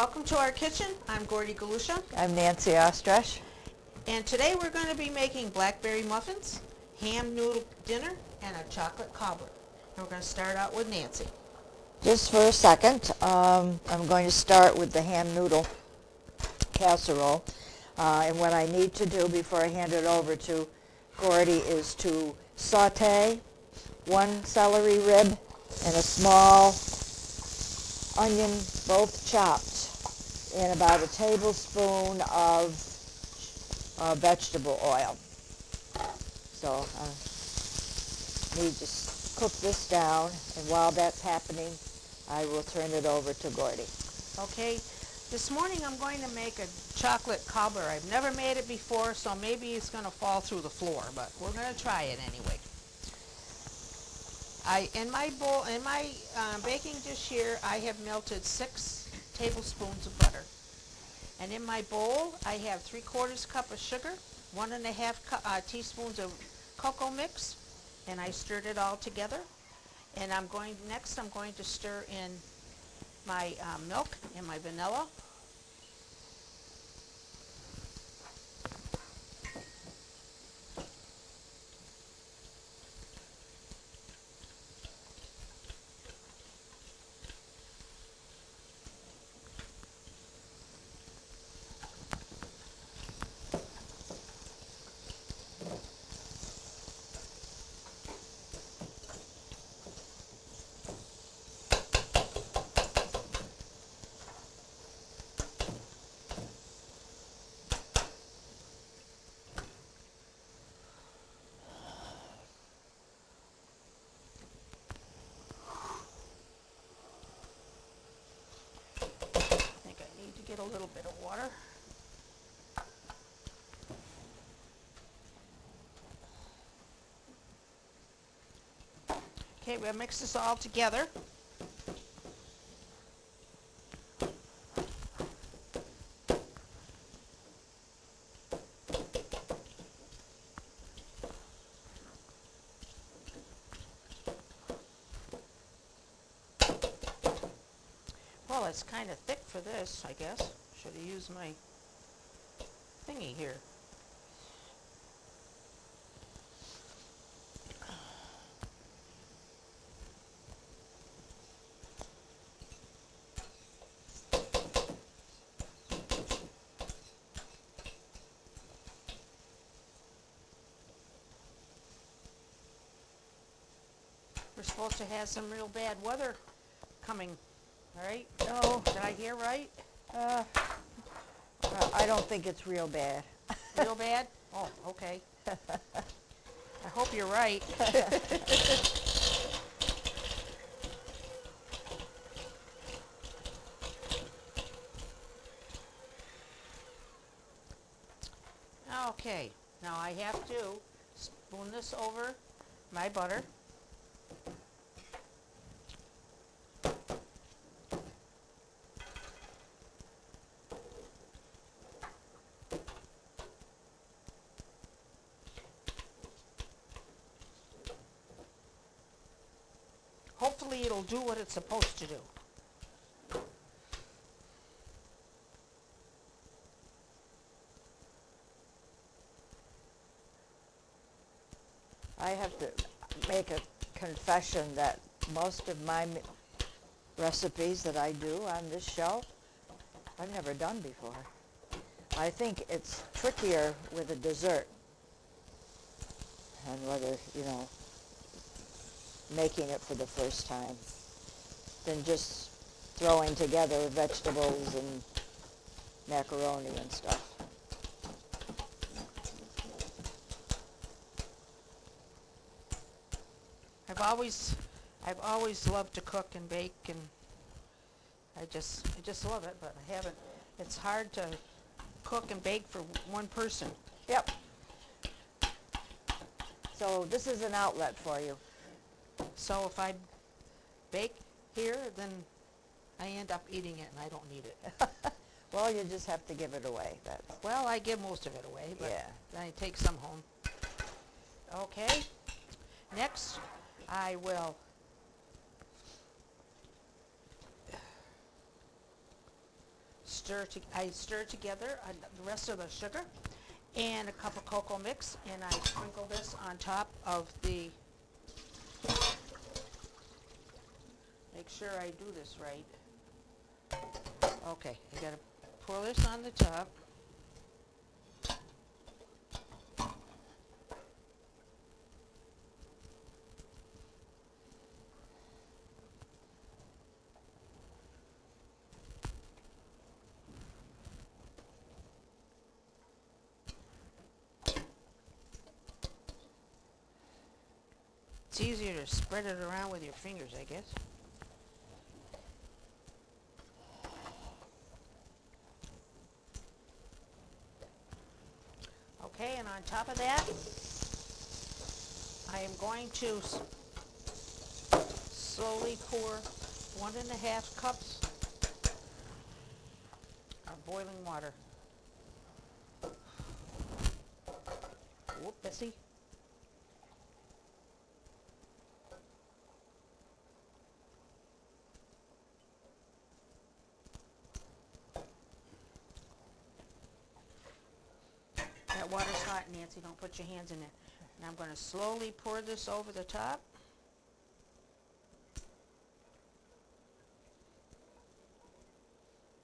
Welcome to our kitchen. I'm Gordy Galusha. I'm Nancy Ostrich. And today we're going to be making blackberry muffins, ham noodle dinner, and a chocolate cobbler. And we're going to start out with Nancy. Just for a second, I'm going to start with the ham noodle casserole. And what I need to do before I hand it over to Gordy is to saute one celery rib and a small onion, both chopped, in about a tablespoon of vegetable oil. So I need to cook this down, and while that's happening, I will turn it over to Gordy. Okay, this morning I'm going to make a chocolate cobbler. I've never made it before, so maybe it's going to fall through the floor, but we're going to try it anyway. In my baking dish here, I have melted 6 tablespoons of butter. And in my bowl, I have 3/4 cup of sugar, 1.5 teaspoons of cocoa mix, and I stirred it all together. And next I'm going to stir in my milk and my vanilla. Get a little bit of water. Okay, we'll mix this all together. Well, it's kind of thick for this, I guess. Should have used my thingy here. We're supposed to have some real bad weather coming. All right? No. Did I hear right? I don't think it's real bad. Real bad? Oh, okay. I hope you're right. Okay. Now I have to spoon this over my butter. Hopefully it'll do what it's supposed to do. I have to make a confession that most of my recipes that I do on this show, I've never done before. I think it's trickier with a dessert, and whether, making it for the first time than just throwing together vegetables and macaroni and stuff. I've always loved to cook and bake, and I just love it, but I haven't. It's hard to cook and bake for one person. Yep. So this is an outlet for you. So if I bake here, then I end up eating it, and I don't need it. Well, you just have to give it away. Well, I give most of it away, but yeah. then I take some home. Okay. Next, I will I stir together the rest of the sugar and a cup of cocoa mix, and I sprinkle this on top of the, make sure I do this right. Okay, I gotta pour this on the top. It's easier to spread it around with your fingers, I guess. Okay, and on top of that, I am going to slowly pour 1.5 cups of boiling water. Whoop, Bessie. That water's hot, Nancy. Don't put your hands in it. And I'm going to slowly pour this over the top.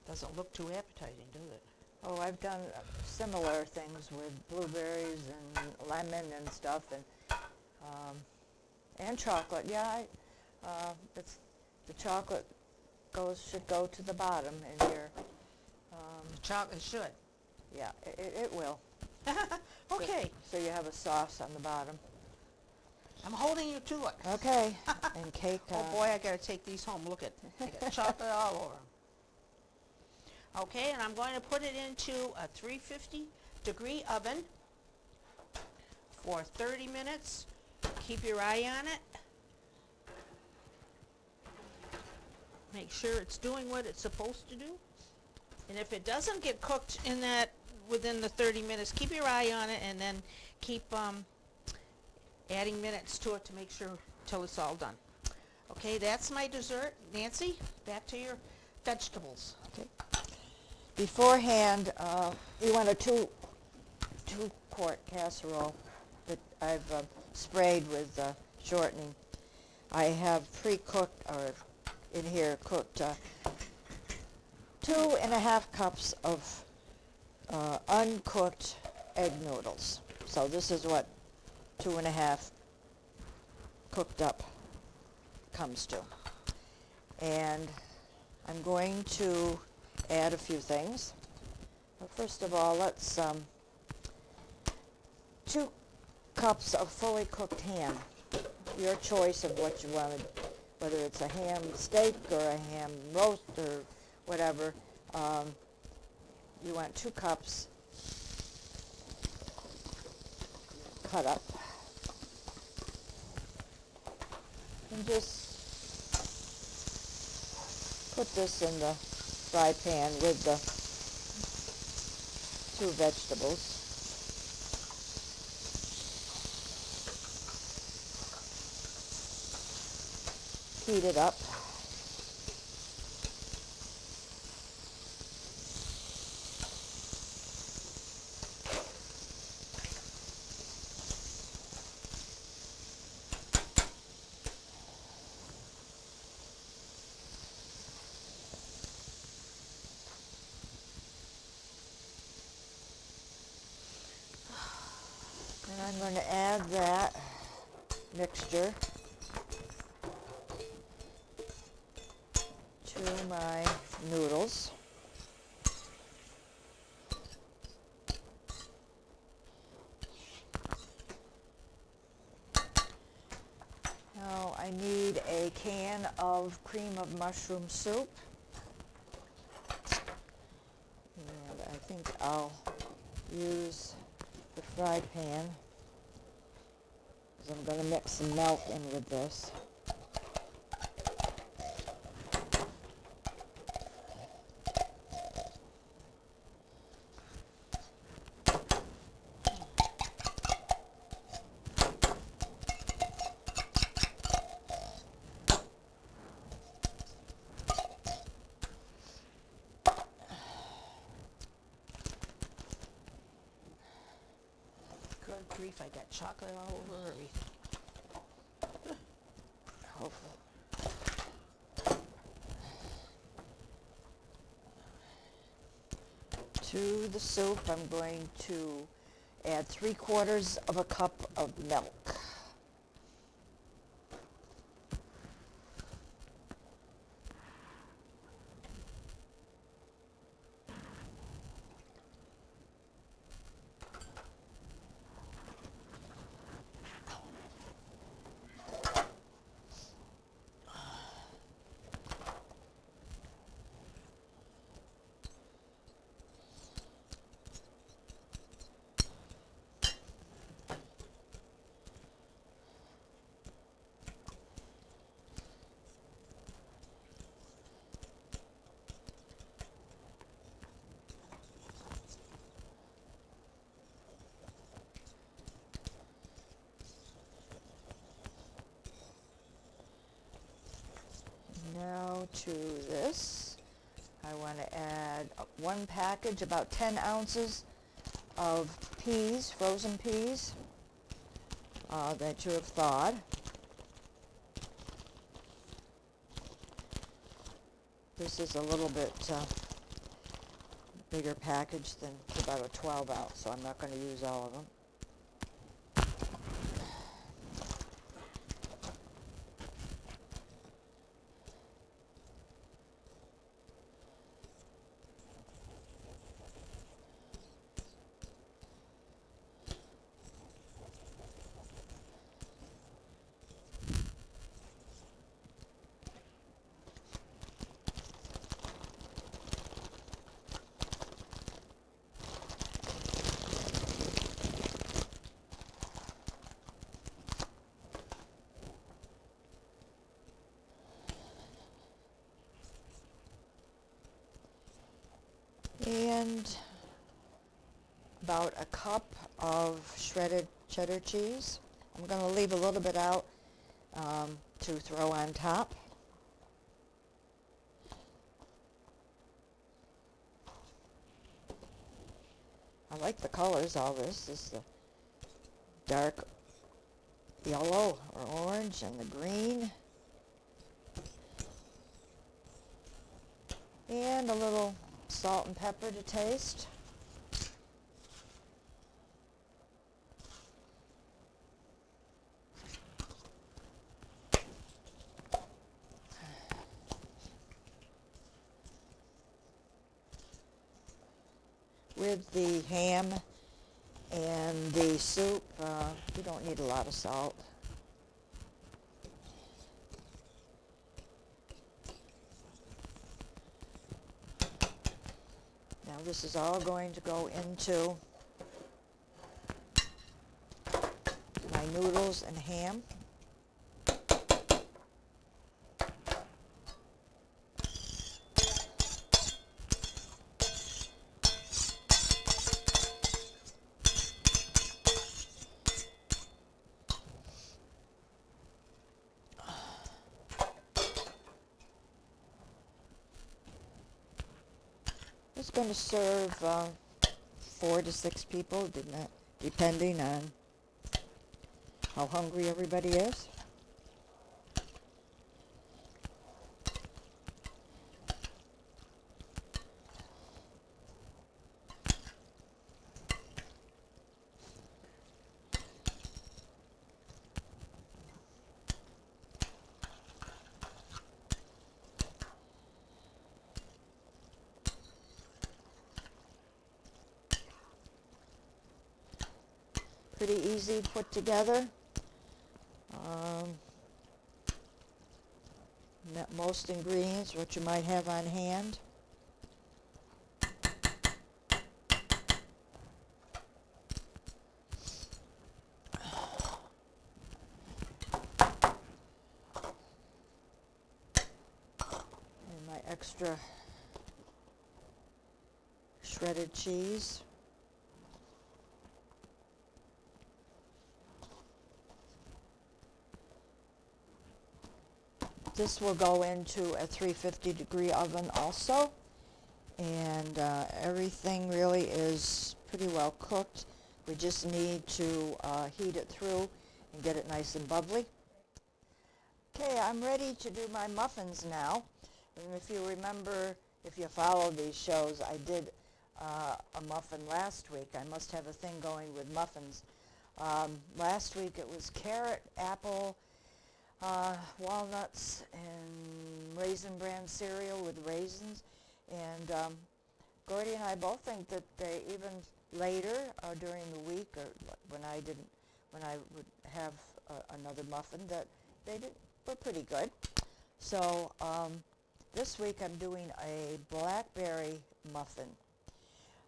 Doesn't look too appetizing, does it? Oh, I've done similar things with blueberries and lemon and stuff, and chocolate. Yeah, it's the chocolate should go to the bottom, and your The chocolate should. yeah, it will. Okay. So you have a sauce on the bottom. I'm holding you to it. Okay. And cake. Oh boy, I gotta take these home. Look at, I got chocolate all over 'em. Okay, and I'm going to put it into a 350-degree oven for 30 minutes. Keep your eye on it. Make sure it's doing what it's supposed to do. And if it doesn't get cooked in that within the 30 minutes, keep your eye on it, and then keep adding minutes to it to make sure till it's all done. Okay, that's my dessert. Nancy, back to your vegetables. Okay. Beforehand, you want a two-quart casserole that I've sprayed with shortening. I have pre-cooked, or in here cooked, 2.5 cups of uncooked egg noodles. So this is what 2.5 cooked up comes to. And I'm going to add a few things. But first of all, let's 2 cups of fully cooked ham. Your choice of what you wanted, whether it's a ham steak or a ham roast or whatever. You want 2 cups cut up. And just put this in the fry pan with the 2 vegetables. Heat it up. And I'm going to add that mixture to my noodles. Now I need a can of cream of mushroom soup. And I think I'll use the fried pan, because I'm going to mix some milk in with this. grief, I got chocolate all over everything. Hopefully. To the soup, I'm going to add 3/4 of a cup of milk. Now to this, I want to add one package, about 10 ounces of peas, frozen peas, that you have thawed. This is a little bit bigger package than it's about a 12 ounce, so I'm not going to use all of them. And about a cup of shredded cheddar cheese. I'm going to leave a little bit out to throw on top. I like the colors. All this is the dark yellow or orange and the green. And a little salt and pepper to taste. With the ham and the soup, you don't need a lot of salt. Now this is all going to go into my noodles and ham. It's going to serve 4 to 6 people, depending on how hungry everybody is. Pretty easy to put together. Most ingredients, what you might have on hand. And my extra shredded cheese. This will go into a 350-degree oven also, and everything really is pretty well cooked. We just need to heat it through and get it nice and bubbly. Okay, I'm ready to do my muffins now. And if you remember, if you follow these shows, I did a muffin last week. I must have a thing going with muffins. Last week it was carrot, apple, walnuts, and Raisin Bran cereal with raisins. And Gordy and I both think that they, even later during the week, or when I would have another muffin, that were pretty good. So this week I'm doing a blackberry muffin.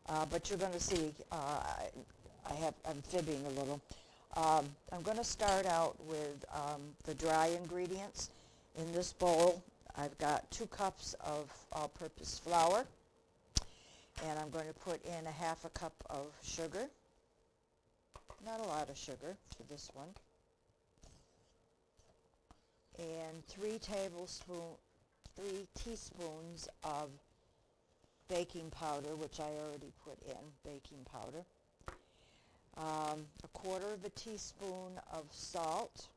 But you're going to see, I'm fibbing a little. I'm going to start out with the dry ingredients. In this bowl, I've got 2 cups of all-purpose flour, and I'm going to put in a half a cup of sugar. Not a lot of sugar for this one. And 3 teaspoons of baking powder, which I already put in, baking powder. A 1/4 teaspoon of salt.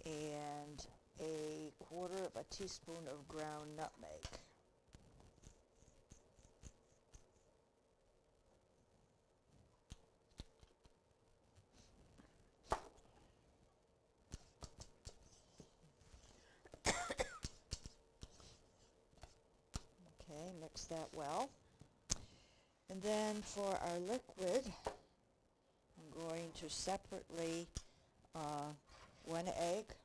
And a 1/4 teaspoon of ground nutmeg. Okay, mix that well. And then for our liquid, I'm going to separately 1 egg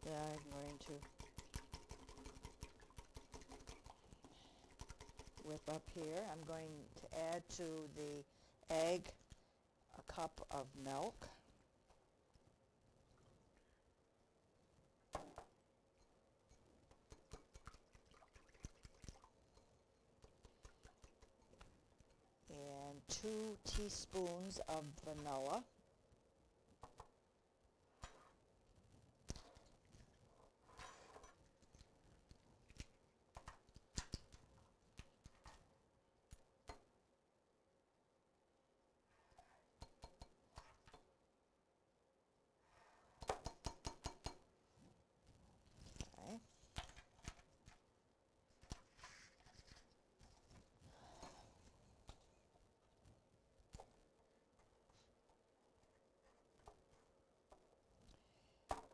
that I'm going to whip up here. I'm going to add to the egg a cup of milk. And 2 teaspoons of vanilla. Okay.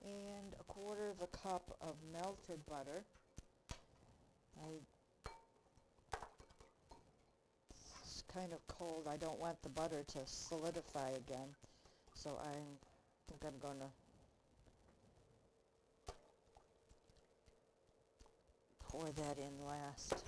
And a 1/4 cup of melted butter. It's kind of cold. I don't want the butter to solidify again, so I think I'm going to pour that in last.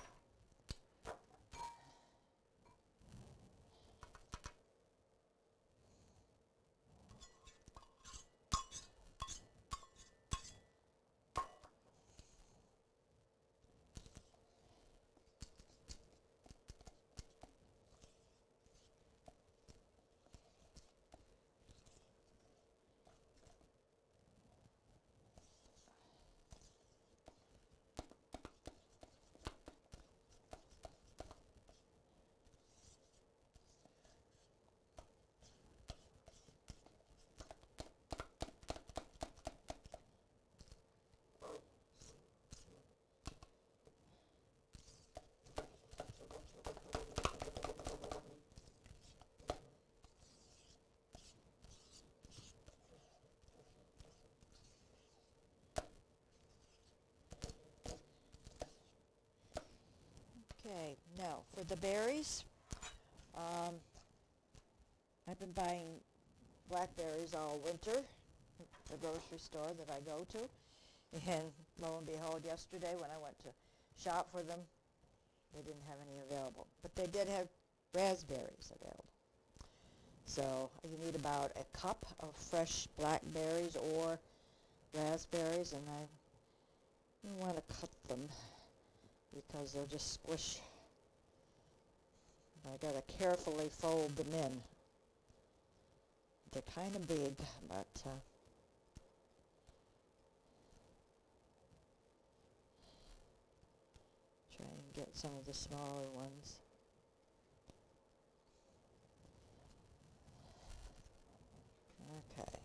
Okay, now for the berries, I've been buying blackberries all winter at the grocery store that I go to, and lo and behold, yesterday when I went to shop for them, they didn't have any available, but they did have raspberries available. So you need about a cup of fresh blackberries or raspberries, and I want to cut them because they'll just squish. I gotta carefully fold them in. They're kind of big, but try and get some of the smaller ones. Okay.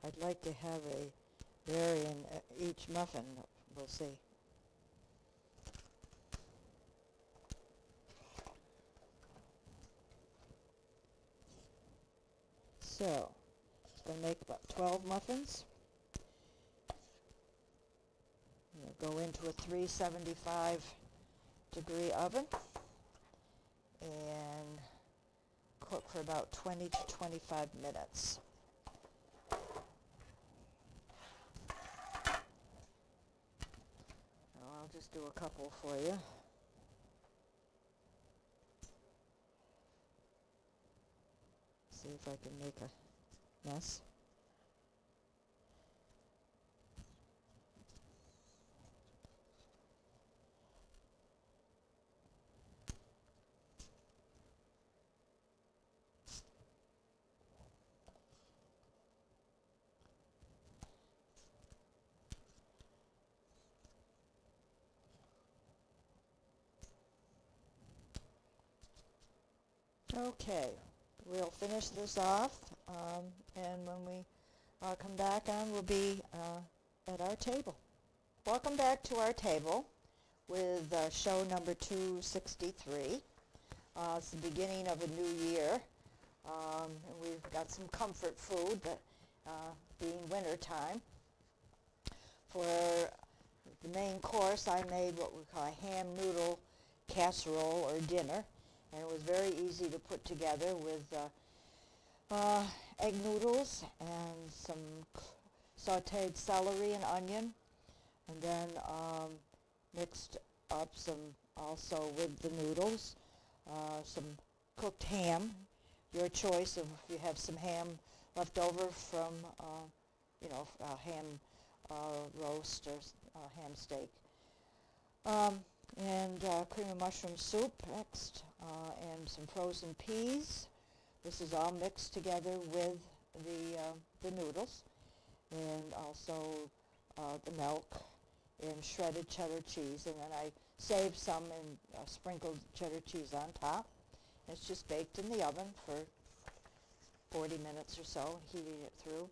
I'd like to have a berry in each muffin. We'll see. So, it's going to make about 12 muffins. We'll go into a 375 degree oven and cook for about 20 to 25 minutes. I'll just do a couple for you. See if I can make a mess. Okay, we'll finish this off, and when we come back on, we'll be at our table. Welcome back to our table with show number 263. It's the beginning of a new year, and we've got some comfort food, but being winter time. For the main course, I made what we call a ham noodle casserole or dinner. And it was very easy to put together with egg noodles and some sautéed celery and onion, and then mixed up some also with the noodles, some cooked ham, your choice of if you have some ham left over from ham roast or ham steak. And cream of mushroom soup next, and some frozen peas. This is all mixed together with the noodles, and also the milk and shredded cheddar cheese. And then I saved some and sprinkled cheddar cheese on top. It's just baked in the oven for 40 minutes or so, heating it through.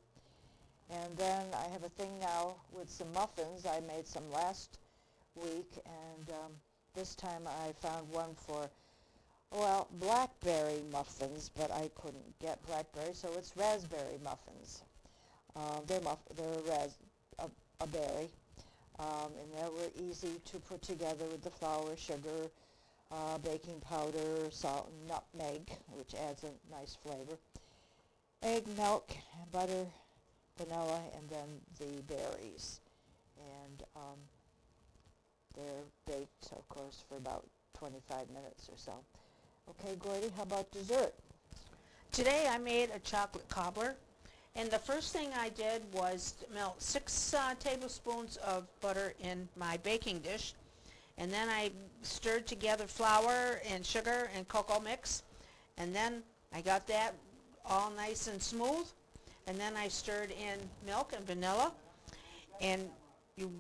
And then I have a thing now with some muffins. I made some last week, and this time I found one for, Blackberry Muffins, but I couldn't get blackberry, so it's raspberry muffins. They're a berry, and they were easy to put together with the flour, sugar, baking powder, salt, and nutmeg, which adds a nice flavor. Egg, milk, butter, vanilla, and then the berries. And they're baked, of course, for about 25 minutes or so. Okay, Gordy, how about dessert? Today I made a chocolate cobbler, and the first thing I did was melt 6 tablespoons of butter in my baking dish, and then I stirred together flour and sugar and cocoa mix, and then I got that all nice and smooth, and then I stirred in milk and vanilla, and you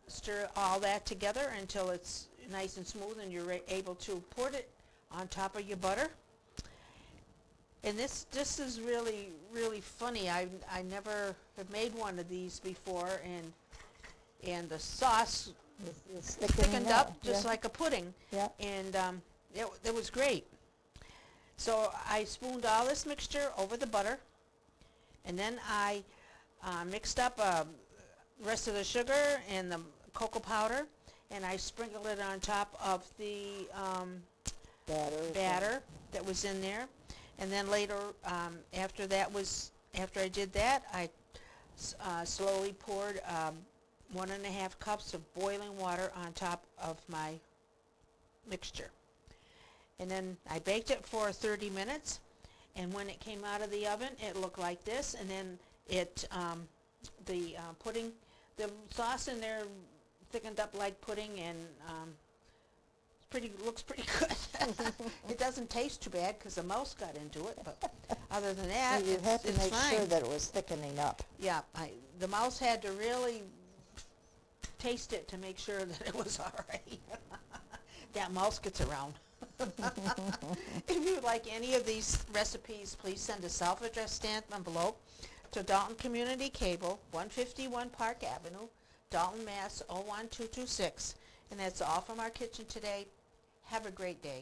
stir all that together until it's nice and smooth, and you're able to pour it on top of your butter. And this is really, really funny. I never have made one of these before, and the sauce It's thickened up just yeah. like a pudding. Yeah. And it was great. So I spooned all this mixture over the butter, and then I mixed up the rest of the sugar and the cocoa powder, and I sprinkled it on top of the batter that was in there. And then later, after I did that, I slowly poured 1.5 cups of boiling water on top of my mixture. And then I baked it for 30 minutes, and when it came out of the oven, it looked like this, and then the pudding, the sauce in there thickened up like pudding, and looks pretty good. It doesn't taste too bad because the mouse got into it, but other than that, Well, you it's, have to it's make fine. sure that it was thickening up. Yeah, the mouse had to really taste it to make sure that it was all right. That mouse gets around. If you would like any of these recipes, please send a self-addressed stamped envelope to Dalton Community Cable, 151 Park Avenue, Dalton, Mass. 01226. And that's all from our kitchen today. Have a great day.